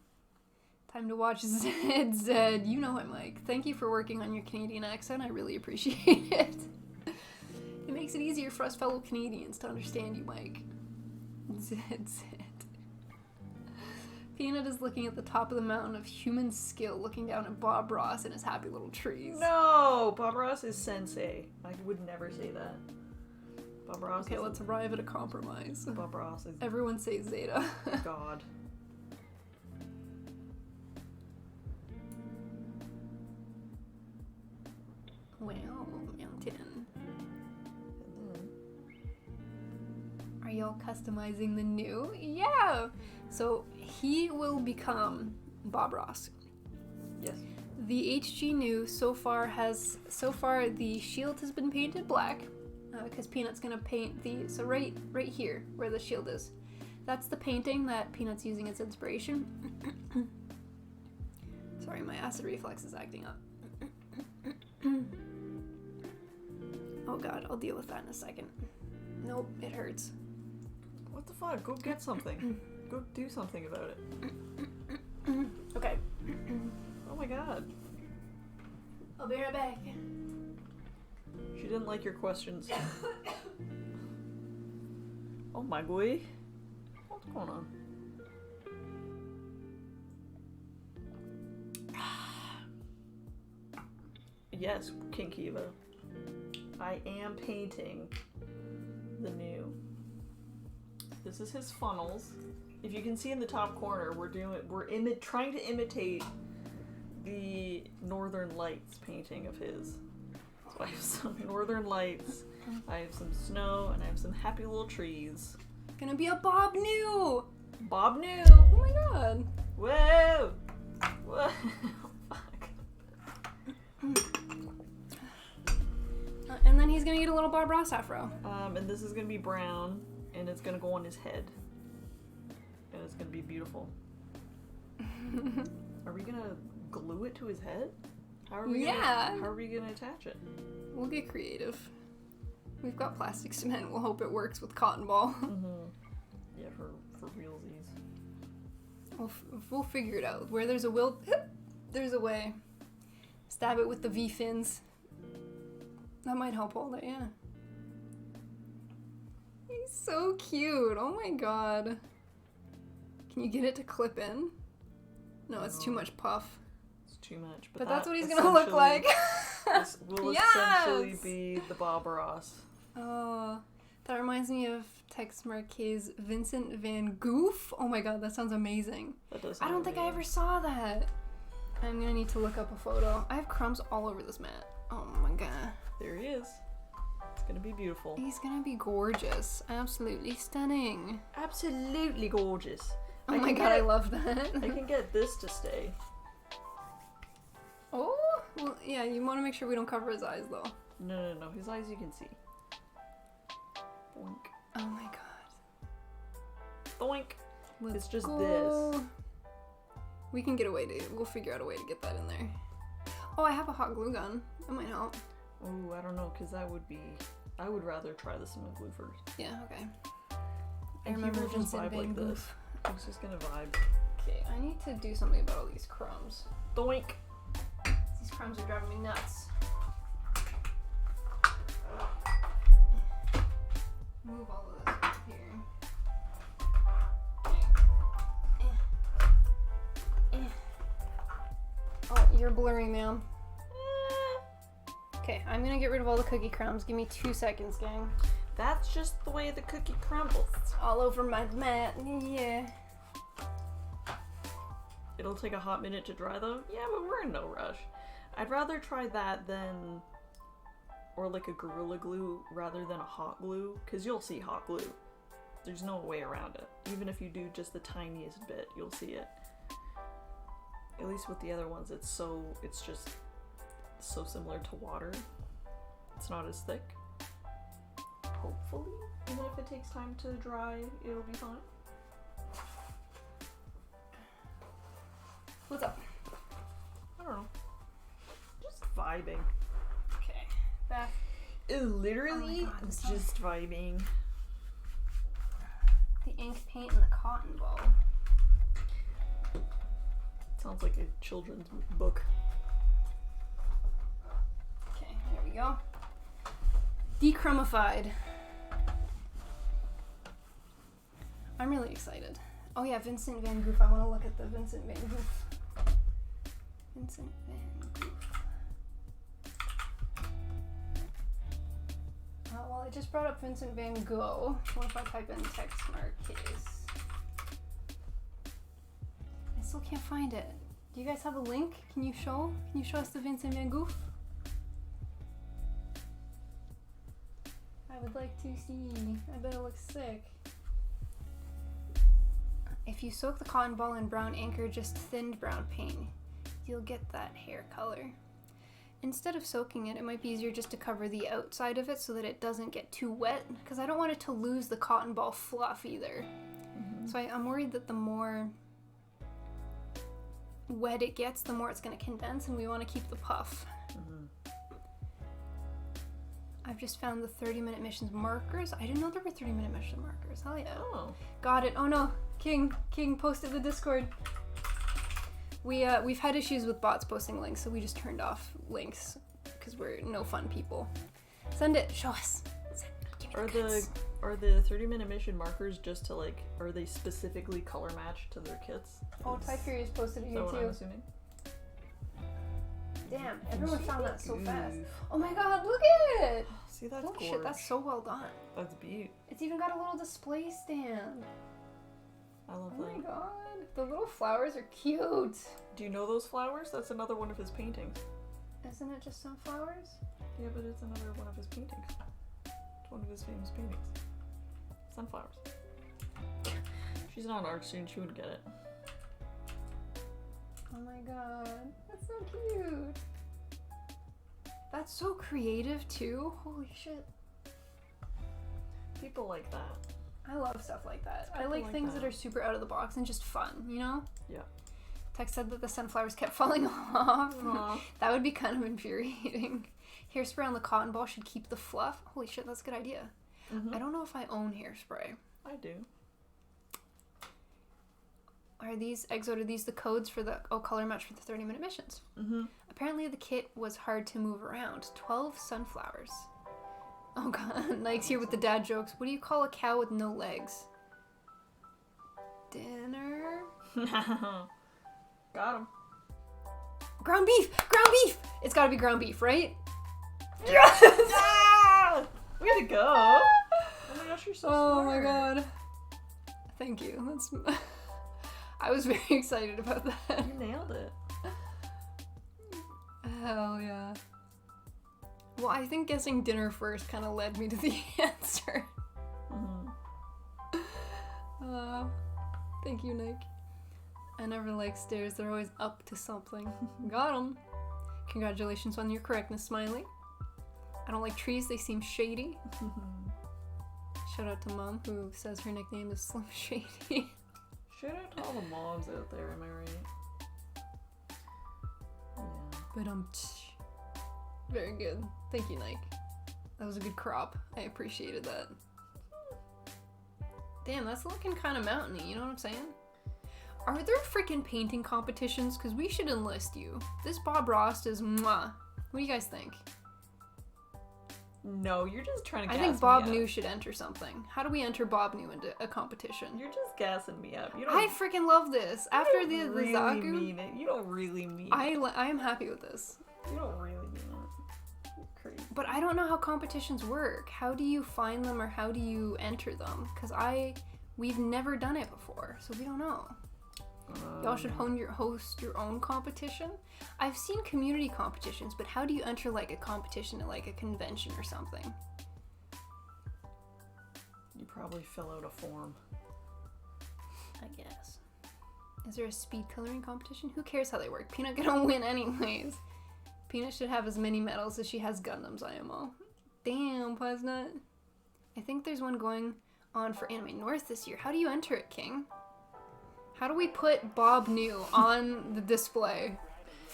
Time to watch Zed. Zed. You know it, Mike. Thank you for working on your Canadian accent. I really appreciate it. It makes it easier for us fellow Canadians to understand you, Mike. Zed. Peanut is looking at the top of the mountain of human skill, looking down at Bob Ross and his happy little trees. No! Bob Ross is sensei. I would never say that. Bob Ross Okay, let's arrive at a compromise. Bob Ross is... Everyone say Zeta. God. Wow, mountain. And then... Are y'all customizing the new? Yeah! So he will become Bob Ross. Yes. The HG new so far the shield has been painted black because Peanut's gonna paint so right here where the shield is. That's the painting that Peanut's using as inspiration. Sorry, my acid reflex is acting up. Oh god, I'll deal with that in a second. Nope, it hurts. What the fuck? Go get something. Go do something about it. Okay. Oh my god. I'll be right back. She didn't like your questions. Oh my boy. What's going on? Yes, King Kiva. I am painting the new. This is his funnels. If you can see in the top corner, we're trying to imitate the Northern Lights painting of his. So I have some Northern Lights, I have some snow, and I have some happy little trees. Gonna be a Bob new. Bob new. Oh my god. Whoa. Whoa. Fuck. And then he's gonna get a little Bob Ross afro. And this is gonna be brown, and it's gonna go on his head. And it's gonna be beautiful. Are we gonna glue it to his head? How are we gonna attach it? We'll get creative. We've got plastic cement. We'll hope it works with cotton ball. Yeah, for realsies. We'll figure it out. Where there's a will, there's a way. Stab it with the V fins. That might help hold it, yeah. He's so cute. Oh my god. Can you get it to clip in? No, it's too much puff. It's too much. But that's what he's gonna look like. This will essentially be the Bob Ross. Oh, that reminds me of Tex Marquet's Vincent Van Gogh. Oh my god, that sounds amazing. That does. I don't think I ever saw that. I'm gonna need to look up a photo. I have crumbs all over this mat. Oh my god. There he is. It's gonna be beautiful. He's gonna be gorgeous. Absolutely stunning. Absolutely gorgeous. Oh my god, I love that. I can get this to stay. Oh, well, yeah, you want to make sure we don't cover his eyes, though. No. His eyes you can see. Boink. Oh my god. Boink. It's just go. this. We can get away to. We'll figure out a way to get that in there. Oh, I have a hot glue gun. That might help. Ooh, I don't know, because that would be... I would rather try the cement glue first. Yeah, okay. I And remember he will just Vincent vibe Van like Gogh. this. He's just gonna vibe. Okay, I need to do something about all these crumbs. Doink! These crumbs are driving me nuts. Move all of this up here. Oh, you're blurry, ma'am. Okay, I'm gonna get rid of all the cookie crumbs. Give me 2 seconds, gang. That's just the way the cookie crumbles. It's all over my mat. Yeah. It'll take a hot minute to dry though. Yeah, but we're in no rush. I'd rather try that than... Or like a Gorilla Glue rather than a hot glue. Because you'll see hot glue. There's no way around it. Even if you do just the tiniest bit, you'll see it. At least with the other ones, it's just so similar to water. It's not as thick. Hopefully. Even if it takes time to dry, it'll be fine. What's up? I don't know. Just vibe vibing. Okay. Back. Literally, Oh my God, this just vibing. The ink, paint, and the cotton ball. Sounds like a children's book. Okay, here we go. Decrumified. I'm really excited. Oh yeah, Vincent Van Gogh. I want to look at the Vincent Van Gogh. Vincent Van Gogh. Well, it just brought up Vincent Van Gogh. What if I type in text marquise? I still can't find it. Do you guys have a link? Can you show us the Vincent Van Gogh? I would like to see. I bet it looks sick. If you soak the cotton ball in brown ink or just thinned brown paint, you'll get that hair color. Instead of soaking it, it might be easier just to cover the outside of it so that it doesn't get too wet, because I don't want it to lose the cotton ball fluff either. Mm-hmm. So I'm worried that the more wet it gets, the more it's going to condense, and we want to keep the puff. Mm-hmm. I've just found the 30-minute missions markers. I didn't know there were 30-minute mission markers. Hell yeah. Oh. Got it. Oh no. King posted the Discord. We've had issues with bots posting links, so we just turned off links because we're no fun people. Send it. Show us. Give me the goods. Are the 30-minute mission markers just to like? Are they specifically color matched to their kits? Oh, Ty Furious posted it here too. I'm assuming. Damn, everyone found that so fast. Oh my god, look at it! See, that's holy shit, that's so well done. That's beaut. It's even got a little display stand. I love that. Oh my god, the little flowers are cute. Do you know those flowers? That's another one of his paintings. Isn't it just sunflowers? Yeah, but it's another one of his paintings. It's one of his famous paintings. Sunflowers. She's not an art student, she wouldn't get it. Oh my god, that's so cute. That's so creative too. Holy shit. People like that. I love stuff like that. I like things that are super out of the box and just fun, you know? Yeah. Tex said that the sunflowers kept falling off. That would be kind of infuriating. Hairspray on the cotton ball should keep the fluff. Holy shit, that's a good idea. Mm-hmm. I don't know if I own hairspray. I do. Are these the codes for the color match for the 30-minute missions? Mm-hmm. Apparently the kit was hard to move around. 12 sunflowers. Oh god, Nike's here with the dad jokes. What do you call a cow with no legs? Dinner? Got him. Ground beef! Ground beef! It's gotta be ground beef, right? Yes! Ah! Way to go! Oh my gosh, you're so smart. My god. Thank you. I was very excited about that. You nailed it. Hell yeah. Well, I think guessing dinner first kind of led me to the answer. Mm-hmm. Thank you, Nick. I never like stairs. They're always up to something. Got 'em. Congratulations on your correctness, Smiley. I don't like trees. They seem shady. Shout out to Mom, who says her nickname is Slim Shady. Shout out to all the moms out there, am I right? Yeah. But very good. Thank you, Nike. That was a good crop. I appreciated that. Damn, that's looking kind of mountainy, you know what I'm saying? Are there freaking painting competitions? Because we should enlist you. This Bob Ross is mwah. What do you guys think? No, you're just trying to gas I think Bob New should enter something. How do we enter Bob New into a competition? You're just gassing me up. You don't, I freaking love this. After the really Zaku, mean it. You don't really mean it. I am happy with this. You don't really mean it. You're crazy. But I don't know how competitions work. How do you find them or how do you enter them? Because we've never done it before, so we don't know. Y'all should host your own competition. I've seen community competitions, but how do you enter like a competition at like a convention or something? You probably fill out a form. I guess. Is there a speed coloring competition? Who cares how they work? Peanut gonna win anyways. Peanut should have as many medals as she has Gundams IMO. Damn, Puznut. I think there's one going on for Anime North this year. How do you enter it, King? How do we put Bob New on the display?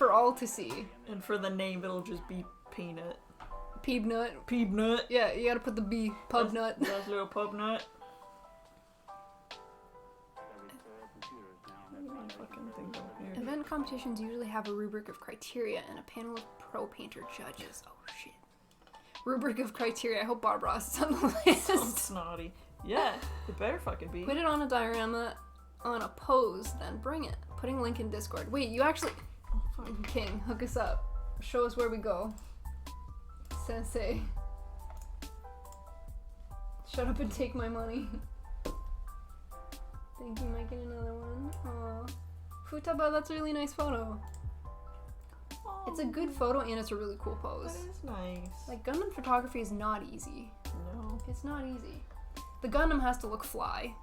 for all to see. And for the name, it'll just be Peanut. Peebnut. Peanut. Yeah, you gotta put the B. Pub nut. That's little pub nut. Event competitions usually have a rubric of criteria and a panel of pro painter judges. Oh shit. Rubric of criteria. I hope Bob Ross is on the list. So snotty. Yeah, it better fucking be. Put it on a diorama on a pose, then bring it. Putting link in Discord. Wait, you actually... Oh, fuck. King, hook us up. Show us where we go. Sensei. Shut up and take my money. Thank you, Mike, and another one. Aw. Futaba, that's a really nice photo. Oh, It's a good photo and it's a really cool pose. that is nice. Like, Gundam photography is not easy. No. It's not easy. The Gundam has to look fly.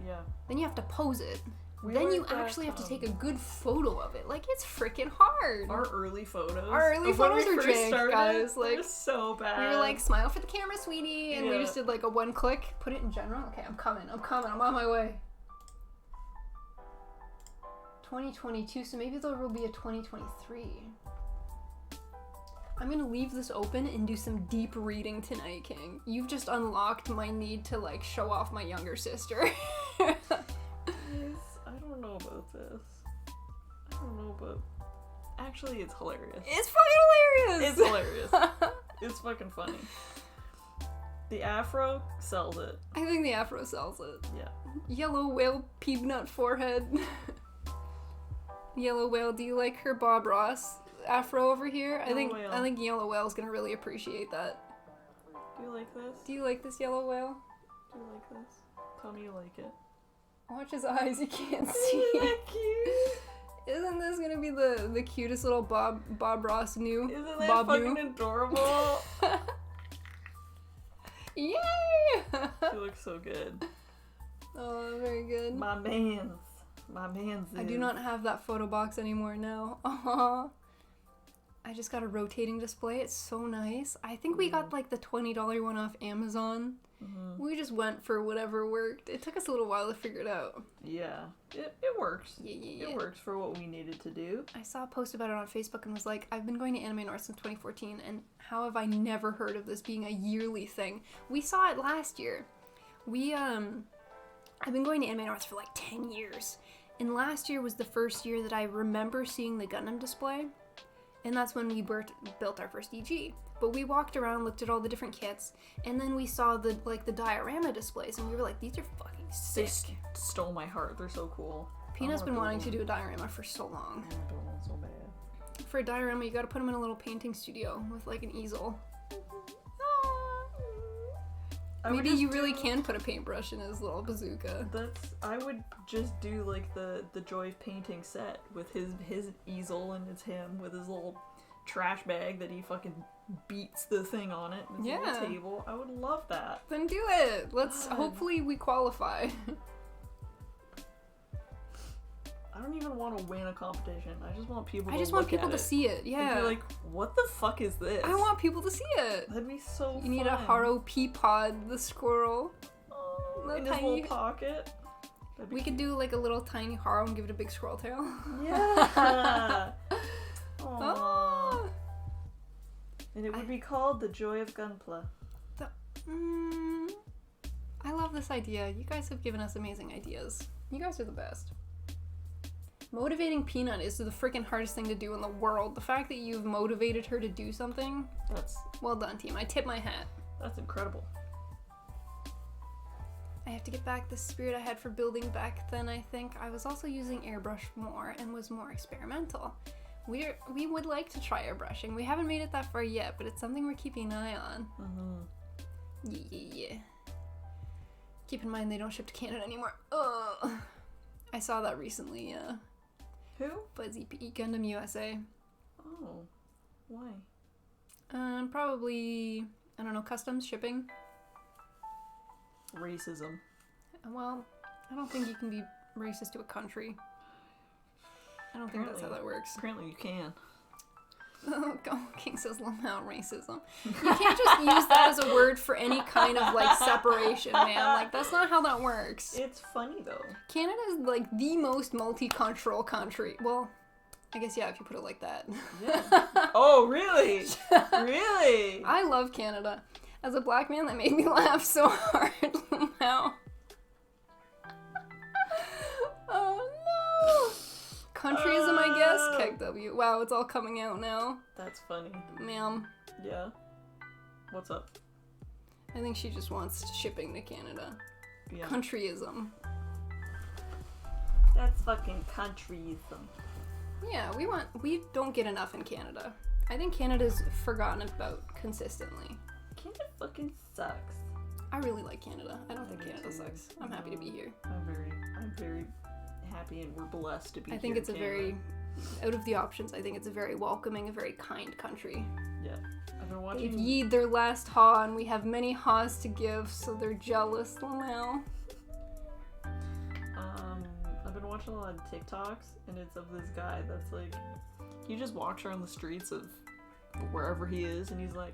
Yeah. Then you have to pose it. We Then you learned that, actually have to take a good photo of it. Like, it's freaking hard. Our early photos. Our early of when photos we are first jank, started, guys, they like, were so bad. We were like, smile for the camera, sweetie. And we Yeah. just did like a one click. Put it in general. Okay, I'm coming. I'm on my way. 2022, so maybe there will be a 2023. I'm gonna leave this open and do some deep reading tonight, King. You've just unlocked my need to like show off my younger sister. I don't know about this. I don't know, but actually, it's hilarious. It's fucking hilarious. It's hilarious. It's fucking funny. The afro sells it. I think the afro sells it. Yeah. Yellow whale peanut forehead. Yellow whale, do you like her Bob Ross afro over here? I think Yellow Whale's gonna really appreciate that. Do you like this? Do you like this Yellow Whale? Do you like this? Tell me you like it. Watch his eyes, you can't Isn't see. that cute? Isn't this gonna be the cutest little Bob Ross new? Isn't that Bob fucking new? adorable? Yay! She looks so good. Oh, very good. My man's. I do not have that photo box anymore now. Aww. I just got a rotating display. It's so nice. I think we got like the $20 one off Amazon. Mm-hmm. We just went for whatever worked. It took us a little while to figure it out. Yeah. It works. Yeah. It works for what we needed to do. I saw a post about it on Facebook and was like, I've been going to Anime North since 2014, and how have I never heard of this being a yearly thing? We saw it last year. I've been going to Anime North for like 10 years. And last year was the first year that I remember seeing the Gundam display. And that's when we built our first EG. But we walked around, looked at all the different kits, and then we saw the diorama displays, and we were like, these are fucking They sick. stole my heart. They're so cool. Peanut's been wanting to do a diorama for so long. I want to build one so bad. For a diorama, you gotta put him in a little painting studio with like an easel. Maybe you really can put a paintbrush in his little bazooka. I would just do like the Joy of Painting set with his easel, and it's him with his little trash bag that he fucking beats the thing on it. And his little table. I would love that. Then do it. Let's God. hopefully we qualify. I don't even want to win a competition. I just want people. I just want people to see it. And Yeah. be like, what the fuck is this? I want people to see it. That'd be so. You need a Haro Peapod, the squirrel. In his tiny- little pocket. We could do like a little tiny Haro and give it a big squirrel tail. Yeah. Oh. And it would be called The Joy of Gunpla. I love this idea. You guys have given us amazing ideas. You guys are the best. Motivating Peanut is the freaking hardest thing to do in the world. The fact that you've motivated her to do something, That's well done, team. I tip my hat. incredible. I have to get back the spirit I had for building back then, I think. I was also using airbrush more and was more experimental. We would like to try airbrushing. We haven't made it that far yet, but it's something we're keeping an eye on. Yeah. Keep in mind they don't ship to Canada anymore. Ugh. I saw that recently, Who? Buzzy P Gundam USA. Oh. Why? Probably, I don't know, customs shipping. Racism. Well, I don't think you can be racist to a country. I don't think that's how that works. Apparently you can. Oh, King says out racism. You can't just use that as a word for any kind of like separation, man. Like that's not how that works. It's funny though. Canada is like the most multicultural country. Well, I guess, yeah, if you put it like that. Yeah. Oh, really? Really? I love Canada. As a black man, that made me laugh so hard now. Oh, no. Countryism, I guess. Keg W. Wow, it's all coming out now. That's funny. Ma'am. Yeah. What's up? I think she just wants shipping to Canada. Yeah. Countryism. That's fucking countryism. Yeah, we don't get enough in Canada. I think Canada's forgotten about consistently. Canada fucking sucks. I really like Canada. I don't think Canada sucks. I'm happy to be here. I'm very happy, and we're blessed to be here. I think it's Canada. out of the options, I think it's a very welcoming, a very kind country. Yeah. I've been They've watching. yeed their last haw, and we have many haws to give, so they're jealous now. I've been watching a lot of TikToks, and it's of this guy that's like, he just walks around the streets of wherever he is, and he's like,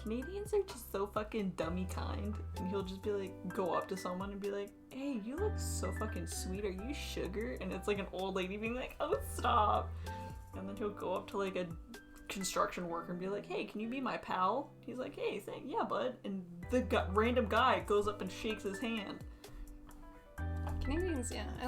Canadians are just so fucking dummy kind, and he'll just be like, go up to someone and be like, hey, you look so fucking sweet, are you sugar? And it's like an old lady being like, oh, stop. And then he'll go up to like a construction worker and be like, hey, can you be my pal? He's like, hey, yeah, bud. And the random guy goes up and shakes his hand. Canadians, yeah, I like